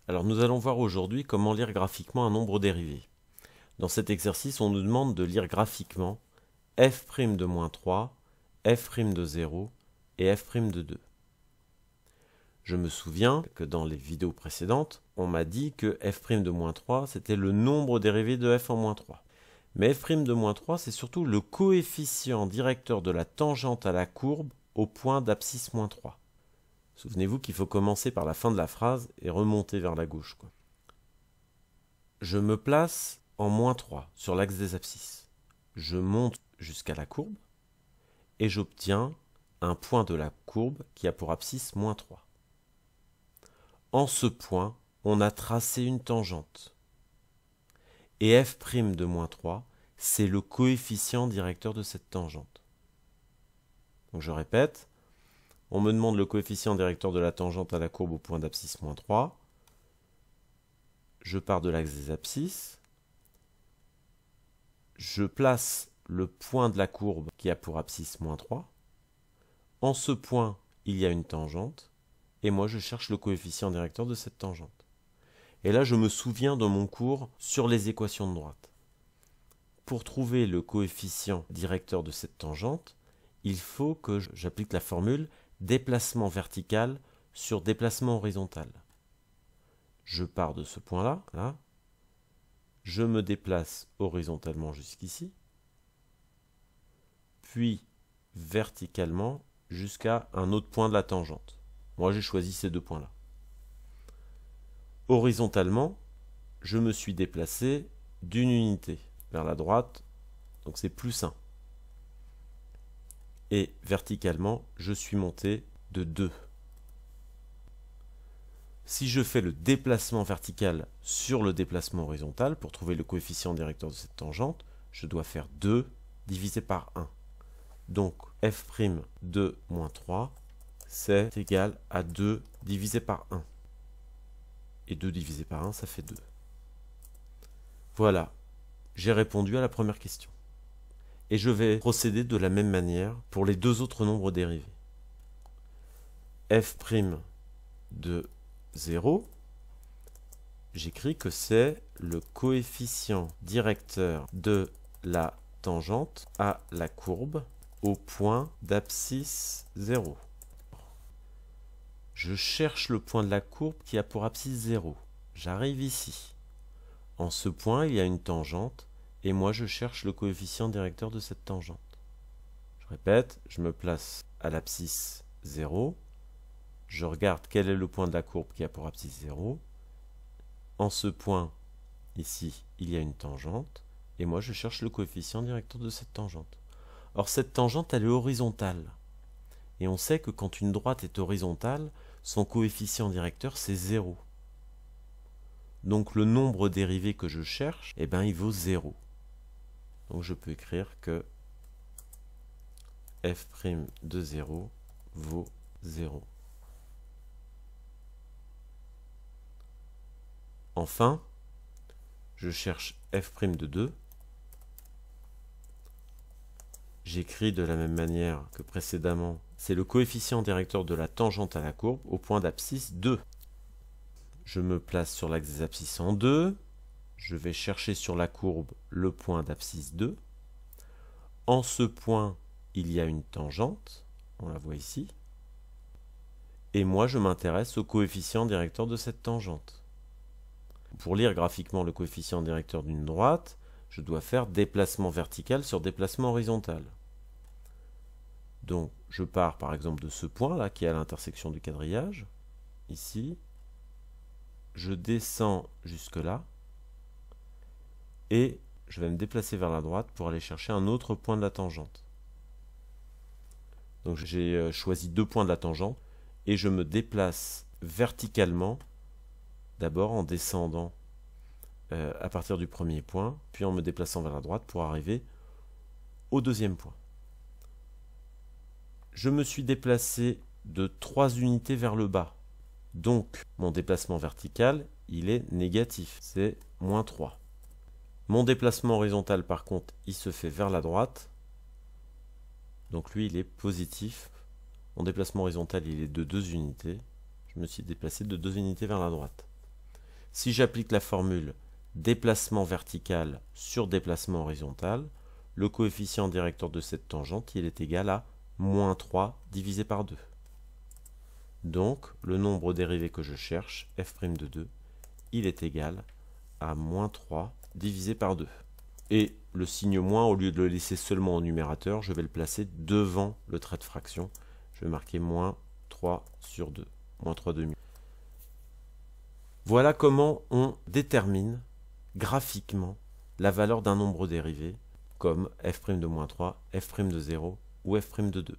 Alors nous allons voir aujourd'hui comment lire graphiquement un nombre dérivé. Dans cet exercice, on nous demande de lire graphiquement f' de moins 3, f' de 0 et f' de 2. Je me souviens que dans les vidéos précédentes, on m'a dit que f' de moins 3, c'était le nombre dérivé de f en moins 3. Mais f' de moins 3, c'est surtout le coefficient directeur de la tangente à la courbe au point d'abscisse moins 3. Souvenez-vous qu'il faut commencer par la fin de la phrase et remonter vers la gauche, quoi. Je me place en moins 3 sur l'axe des abscisses. Je monte jusqu'à la courbe et j'obtiens un point de la courbe qui a pour abscisse moins 3. En ce point, on a tracé une tangente. Et f' de moins 3, c'est le coefficient directeur de cette tangente. Donc je répète, on me demande le coefficient directeur de la tangente à la courbe au point d'abscisse moins 3. Je pars de l'axe des abscisses. Je place le point de la courbe qui a pour abscisse moins 3. En ce point, il y a une tangente. Et moi, je cherche le coefficient directeur de cette tangente. Et là, je me souviens de mon cours sur les équations de droite. Pour trouver le coefficient directeur de cette tangente, il faut que j'applique la formule déplacement vertical sur déplacement horizontal. Je pars de ce point-là, là. Je me déplace horizontalement jusqu'ici, puis verticalement jusqu'à un autre point de la tangente. Moi, j'ai choisi ces deux points-là. Horizontalement, je me suis déplacé d'une unité vers la droite, donc c'est plus 1. Et verticalement, je suis monté de 2. Si je fais le déplacement vertical sur le déplacement horizontal, pour trouver le coefficient directeur de cette tangente, je dois faire 2 divisé par 1. Donc f' de moins 3, c'est égal à 2 divisé par 1. Et 2 divisé par 1, ça fait 2. Voilà, j'ai répondu à la première question. Et je vais procéder de la même manière pour les deux autres nombres dérivés. f' de 0, j'écris que c'est le coefficient directeur de la tangente à la courbe au point d'abscisse 0. Je cherche le point de la courbe qui a pour abscisse 0. J'arrive ici. En ce point, il y a une tangente, et moi je cherche le coefficient directeur de cette tangente. Je répète, je me place à l'abscisse 0. Je regarde quel est le point de la courbe qui a pour abscisse 0. En ce point, ici, il y a une tangente, et moi je cherche le coefficient directeur de cette tangente. Or, cette tangente, elle est horizontale. Et on sait que quand une droite est horizontale, son coefficient directeur, c'est 0. Donc le nombre dérivé que je cherche, eh ben, il vaut 0. Donc je peux écrire que f' de 0 vaut 0. Enfin, je cherche f' de 2. J'écris de la même manière que précédemment, c'est le coefficient directeur de la tangente à la courbe au point d'abscisse 2. Je me place sur l'axe des abscisses en 2. Je vais chercher sur la courbe le point d'abscisse 2. En ce point, il y a une tangente, on la voit ici. Et moi, je m'intéresse au coefficient directeur de cette tangente. Pour lire graphiquement le coefficient directeur d'une droite, je dois faire déplacement vertical sur déplacement horizontal. Donc, je pars par exemple de ce point-là qui est à l'intersection du quadrillage, ici. Je descends jusque-là, et je vais me déplacer vers la droite pour aller chercher un autre point de la tangente. Donc j'ai choisi deux points de la tangente, et je me déplace verticalement, d'abord en descendant à partir du premier point, puis en me déplaçant vers la droite pour arriver au deuxième point. Je me suis déplacé de 3 unités vers le bas. Donc, mon déplacement vertical, il est négatif, c'est moins 3. Mon déplacement horizontal, par contre, il se fait vers la droite. Donc lui, il est positif. Mon déplacement horizontal, il est de 2 unités. Je me suis déplacé de 2 unités vers la droite. Si j'applique la formule déplacement vertical sur déplacement horizontal, le coefficient directeur de cette tangente, il est égal à moins 3 divisé par 2. Donc, le nombre dérivé que je cherche, f' de 2, il est égal à moins 3 divisé par 2. Et le signe moins, au lieu de le laisser seulement au numérateur, je vais le placer devant le trait de fraction. Je vais marquer moins 3 sur 2, moins 3 demi. Voilà comment on détermine graphiquement la valeur d'un nombre dérivé, comme f' de moins 3, f' de 0 ou f' de 2.